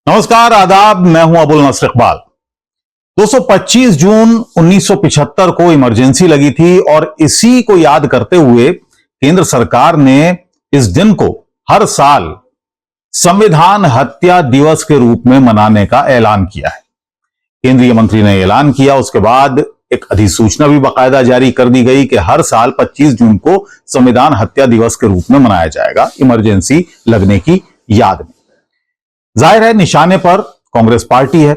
नमस्कार, आदाब। मैं हूं अबुल नसर इकबाल। दोस्तों, 25 जून 1975 को इमरजेंसी लगी थी और इसी को याद करते हुए केंद्र सरकार ने इस दिन को हर साल संविधान हत्या दिवस के रूप में मनाने का ऐलान किया है। केंद्रीय मंत्री ने ऐलान किया, उसके बाद एक अधिसूचना भी बाकायदा जारी कर दी गई कि हर साल 25 जून को संविधान हत्या दिवस के रूप में मनाया जाएगा, इमरजेंसी लगने की याद में। जाहिर है, निशाने पर कांग्रेस पार्टी है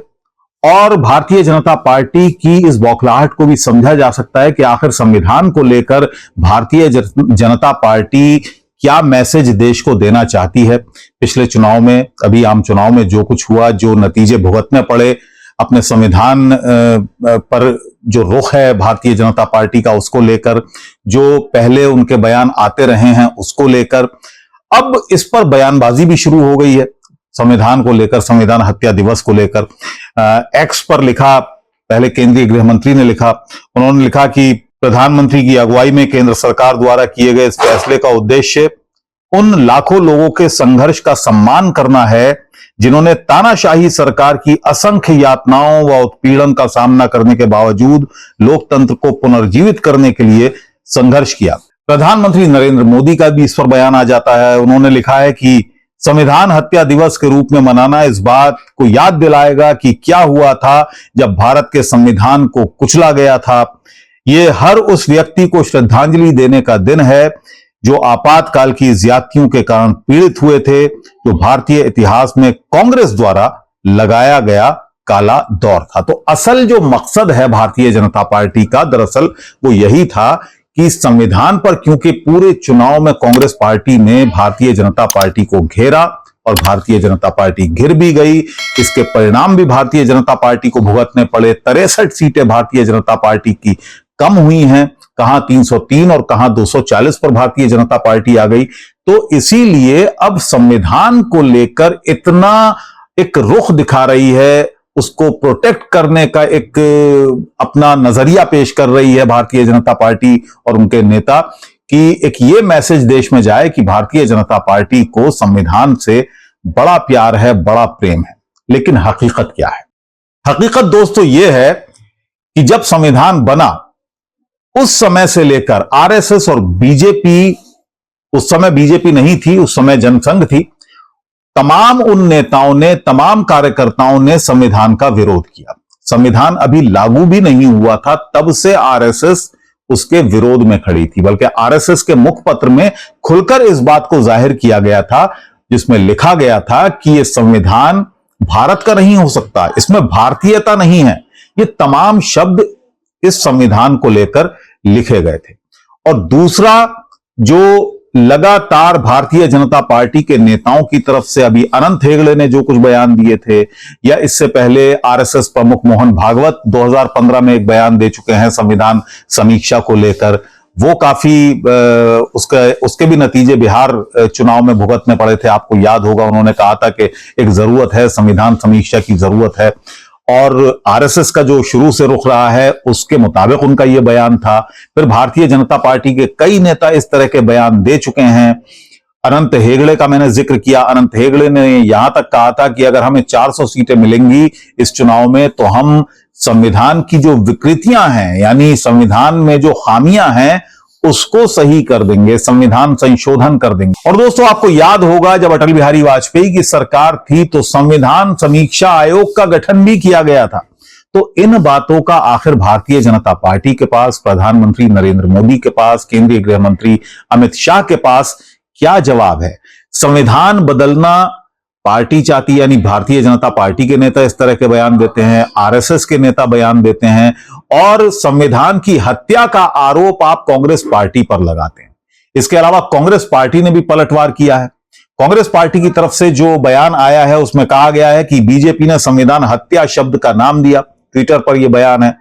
और भारतीय जनता पार्टी की इस बौखलाहट को भी समझा जा सकता है कि आखिर संविधान को लेकर भारतीय जनता पार्टी क्या मैसेज देश को देना चाहती है। पिछले चुनाव में, अभी आम चुनाव में जो कुछ हुआ, जो नतीजे भुगतने पड़े, अपने संविधान पर जो रुख है भारतीय जनता पार्टी का, उसको लेकर जो पहले उनके बयान आते रहे हैं उसको लेकर अब इस पर बयानबाजी भी शुरू हो गई है। संविधान को लेकर, संविधान हत्या दिवस को लेकर एक्स पर लिखा, पहले केंद्रीय गृह मंत्री ने लिखा, उन्होंने लिखा कि प्रधानमंत्री की अगुवाई में केंद्र सरकार द्वारा किए गए इस फैसले का उद्देश्य उन लाखों लोगों के संघर्ष का सम्मान करना है जिन्होंने तानाशाही सरकार की असंख्य यातनाओं व उत्पीड़न का सामना करने के बावजूद लोकतंत्र को पुनर्जीवित करने के लिए संघर्ष किया। प्रधानमंत्री नरेंद्र मोदी का भी इस पर बयान आ जाता है। उन्होंने लिखा है कि संविधान हत्या दिवस के रूप में मनाना इस बात को याद दिलाएगा कि क्या हुआ था जब भारत के संविधान को कुचला गया था। यह हर उस व्यक्ति को श्रद्धांजलि देने का दिन है जो आपातकाल की ज्यादतियों के कारण पीड़ित हुए थे, जो भारतीय इतिहास में कांग्रेस द्वारा लगाया गया काला दौर था। तो असल जो मकसद है भारतीय जनता पार्टी का, दरअसल वो यही था कि संविधान पर, क्योंकि पूरे चुनाव में कांग्रेस पार्टी ने भारतीय जनता पार्टी को घेरा और भारतीय जनता पार्टी घिर भी गई। इसके परिणाम भी भारतीय जनता पार्टी को भुगतने पड़े। 63 सीटें भारतीय जनता पार्टी की कम हुई हैं, कहां 303 और कहां 240 पर भारतीय जनता पार्टी आ गई। तो इसीलिए अब संविधान को लेकर इतना एक रुख दिखा रही है, उसको प्रोटेक्ट करने का एक अपना नजरिया पेश कर रही है भारतीय जनता पार्टी और उनके नेता, कि एक ये मैसेज देश में जाए कि भारतीय जनता पार्टी को संविधान से बड़ा प्यार है, बड़ा प्रेम है। लेकिन हकीकत क्या है? हकीकत दोस्तों ये है कि जब संविधान बना उस समय से लेकर आरएसएस और बीजेपी, उस समय बीजेपी नहीं थी, उस समय जनसंघ थी, तमाम उन नेताओं ने, तमाम कार्यकर्ताओं ने संविधान का विरोध किया। संविधान अभी लागू भी नहीं हुआ था, तब से आरएसएस उसके विरोध में खड़ी थी। बल्कि आरएसएस के मुखपत्र में खुलकर इस बात को जाहिर किया गया था, जिसमें लिखा गया था कि यह संविधान भारत का नहीं हो सकता, इसमें भारतीयता नहीं है। ये तमाम शब्द इस संविधान को लेकर लिखे गए थे। और दूसरा, जो लगातार भारतीय जनता पार्टी के नेताओं की तरफ से अभी अनंत हेगड़े ने जो कुछ बयान दिए थे, या इससे पहले आरएसएस प्रमुख मोहन भागवत 2015 में एक बयान दे चुके हैं संविधान समीक्षा को लेकर, वो काफी उसके भी नतीजे बिहार चुनाव में भुगतने पड़े थे। आपको याद होगा, उन्होंने कहा था कि एक जरूरत है, संविधान समीक्षा की जरूरत है। और आरएसएस का जो शुरू से रुख रहा है उसके मुताबिक उनका यह बयान था। फिर भारतीय जनता पार्टी के कई नेता इस तरह के बयान दे चुके हैं। अनंत हेगड़े का मैंने जिक्र किया। अनंत हेगड़े ने यहां तक कहा था कि अगर हमें 400 सीटें मिलेंगी इस चुनाव में तो हम संविधान की जो विकृतियां हैं, यानी संविधान में जो खामियां हैं, उसको सही कर देंगे, संविधान संशोधन कर देंगे। और दोस्तों, आपको याद होगा जब अटल बिहारी वाजपेयी की सरकार थी तो संविधान समीक्षा आयोग का गठन भी किया गया था। तो इन बातों का आखिर भारतीय जनता पार्टी के पास, प्रधानमंत्री नरेंद्र मोदी के पास, केंद्रीय गृह मंत्री अमित शाह के पास क्या जवाब है? संविधान बदलना पार्टी चाहती, यानी भारतीय जनता पार्टी के नेता इस तरह के बयान देते हैं, आरएसएस के नेता बयान देते हैं, और संविधान की हत्या का आरोप आप कांग्रेस पार्टी पर लगाते हैं। इसके अलावा कांग्रेस पार्टी ने भी पलटवार किया है। कांग्रेस पार्टी की तरफ से जो बयान आया है उसमें कहा गया है कि बीजेपी ने संविधान हत्या शब्द का नाम दिया। ट्विटर पर यह बयान है।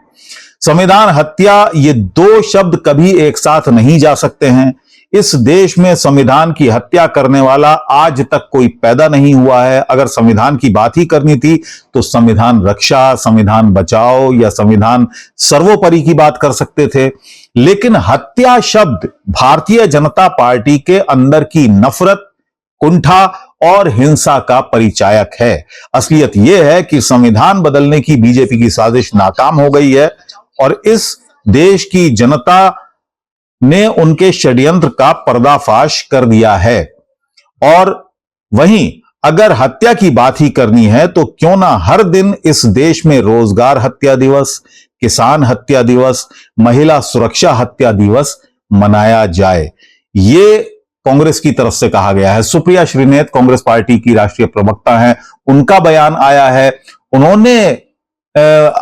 संविधान हत्या, ये दो शब्द कभी एक साथ नहीं जा सकते हैं। इस देश में संविधान की हत्या करने वाला आज तक कोई पैदा नहीं हुआ है। अगर संविधान की बात ही करनी थी तो संविधान रक्षा, संविधान बचाओ या संविधान सर्वोपरि की बात कर सकते थे। लेकिन हत्या शब्द भारतीय जनता पार्टी के अंदर की नफरत, कुंठा और हिंसा का परिचायक है। असलियत यह है कि संविधान बदलने की बीजेपी की साजिश नाकाम हो गई है और इस देश की जनता ने उनके षड्यंत्र का पर्दाफाश कर दिया है। और वहीं अगर हत्या की बात ही करनी है तो क्यों ना हर दिन इस देश में रोजगार हत्या दिवस, किसान हत्या दिवस, महिला सुरक्षा हत्या दिवस मनाया जाए। ये कांग्रेस की तरफ से कहा गया है। सुप्रिया श्रीनेत कांग्रेस पार्टी की राष्ट्रीय प्रवक्ता हैं, उनका बयान आया है। उन्होंने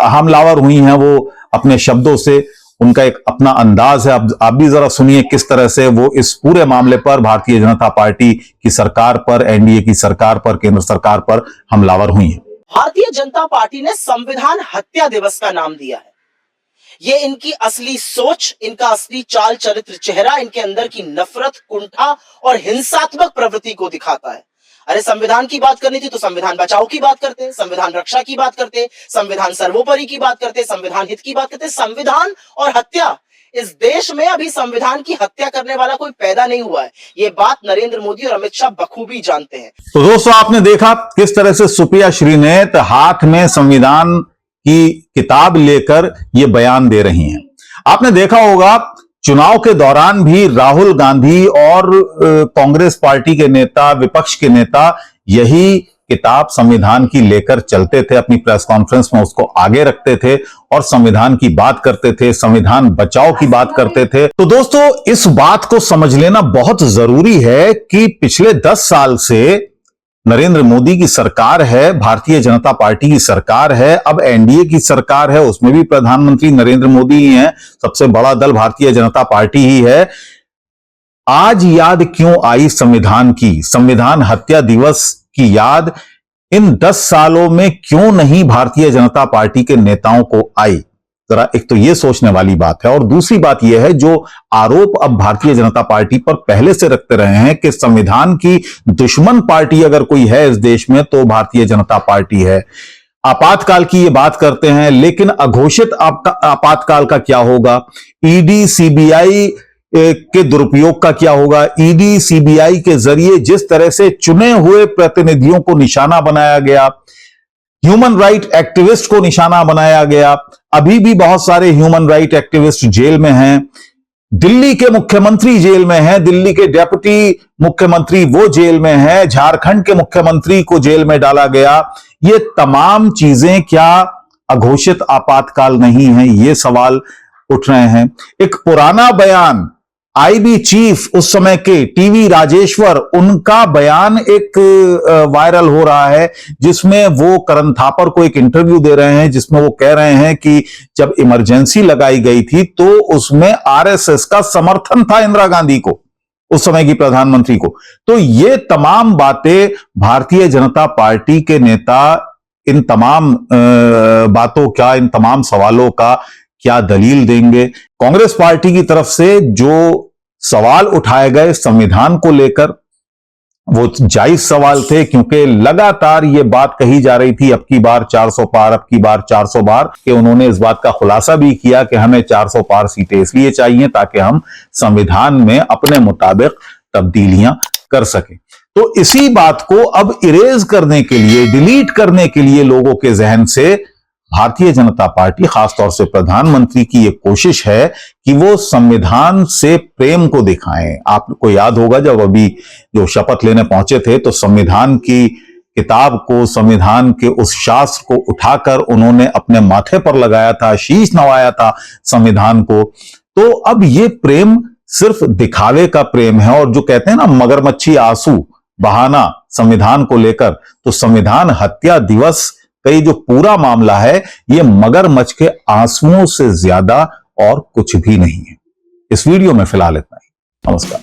हमलावर हुई हैं वो अपने शब्दों से, उनका एक अपना अंदाज है। अब आप भी जरा सुनिए किस तरह से वो इस पूरे मामले पर भारतीय जनता पार्टी की सरकार पर, एनडीए की सरकार पर, केंद्र सरकार पर हमलावर हुई हैं। भारतीय जनता पार्टी ने संविधान हत्या दिवस का नाम दिया है। ये इनकी असली सोच, इनका असली चाल चरित्र चेहरा, इनके अंदर की नफरत, कुंठा और हिंसात्मक प्रवृत्ति को दिखाता है। अरे संविधान की बात करनी थी तो संविधान बचाओ की बात करते, संविधान रक्षा की बात करते, संविधान सर्वोपरि की बात करते, संविधान हित की बात करते। संविधान और हत्या, इस देश में अभी संविधान की हत्या करने वाला कोई पैदा नहीं हुआ है। ये बात नरेंद्र मोदी और अमित शाह बखूबी जानते हैं। तो दोस्तों, आपने देखा किस तरह से सुप्रिया श्रीनेत हाथ में संविधान की किताब लेकर ये बयान दे रही हैं। आपने देखा होगा चुनाव के दौरान भी राहुल गांधी और कांग्रेस पार्टी के नेता, विपक्ष के नेता यही किताब संविधान की लेकर चलते थे, अपनी प्रेस कॉन्फ्रेंस में उसको आगे रखते थे और संविधान की बात करते थे, संविधान बचाओ की बात करते थे। तो दोस्तों, इस बात को समझ लेना बहुत जरूरी है कि पिछले 10 साल से नरेंद्र मोदी की सरकार है, भारतीय जनता पार्टी की सरकार है, अब एनडीए की सरकार है, उसमें भी प्रधानमंत्री नरेंद्र मोदी ही हैं, सबसे बड़ा दल भारतीय जनता पार्टी ही है। आज याद क्यों आई संविधान की, संविधान हत्या दिवस की याद इन 10 सालों में क्यों नहीं भारतीय जनता पार्टी के नेताओं को आई? जरा एक तो यह सोचने वाली बात है। और दूसरी बात यह है, जो आरोप अब भारतीय जनता पार्टी पर पहले से रखते रहे हैं कि संविधान की दुश्मन पार्टी अगर कोई है इस देश में तो भारतीय जनता पार्टी है। आपातकाल की ये बात करते हैं, लेकिन अघोषित आपातकाल का क्या होगा? ईडी सीबीआई के दुरुपयोग का क्या होगा? ईडी सीबीआई के जरिए जिस तरह से चुने हुए प्रतिनिधियों को निशाना बनाया गया, ह्यूमन राइट एक्टिविस्ट को निशाना बनाया गया, अभी भी बहुत सारे ह्यूमन राइट एक्टिविस्ट जेल में हैं, दिल्ली के मुख्यमंत्री जेल में हैं, दिल्ली के डेप्यूटी मुख्यमंत्री वो जेल में हैं, झारखंड के मुख्यमंत्री को जेल में डाला गया। ये तमाम चीजें क्या अघोषित आपातकाल नहीं है? ये सवाल उठ रहे हैं। एक पुराना बयान, आईबी चीफ उस समय के टीवी राजेश्वर, उनका बयान एक वायरल हो रहा है जिसमें वो करण थापर को एक इंटरव्यू दे रहे हैं, जिसमें वो कह रहे हैं कि जब इमरजेंसी लगाई गई थी तो उसमें आरएसएस का समर्थन था इंदिरा गांधी को, उस समय की प्रधानमंत्री को। तो ये तमाम बातें भारतीय जनता पार्टी के नेता इन तमाम बातों का, इन तमाम सवालों का क्या दलील देंगे? कांग्रेस पार्टी की तरफ से जो सवाल उठाए गए संविधान को लेकर, वो जायज सवाल थे, क्योंकि लगातार ये बात कही जा रही थी अब की बार 400 पार, अब की बार 400 पार, कि उन्होंने इस बात का खुलासा भी किया कि हमें 400 पार सीटें इसलिए चाहिए ताकि हम संविधान में अपने मुताबिक तब्दीलियां कर सकें। तो इसी बात को अब इरेज करने के लिए, डिलीट करने के लिए लोगों के जहन से भारतीय जनता पार्टी, खासतौर से प्रधानमंत्री की यह कोशिश है कि वो संविधान से प्रेम को दिखाएं। आपको याद होगा जब अभी जो शपथ लेने पहुंचे थे तो संविधान की किताब को, संविधान के उस शास्त्र को उठाकर उन्होंने अपने माथे पर लगाया था, शीश नवाया था संविधान को। तो अब ये प्रेम सिर्फ दिखावे का प्रेम है। और जो कहते हैं ना मगरमच्छी आंसू बहाना संविधान को लेकर, तो संविधान हत्या दिवस का ये जो पूरा मामला है ये मगरमच्छ के आंसुओं से ज्यादा और कुछ भी नहीं है। इस वीडियो में फिलहाल इतना ही। नमस्कार।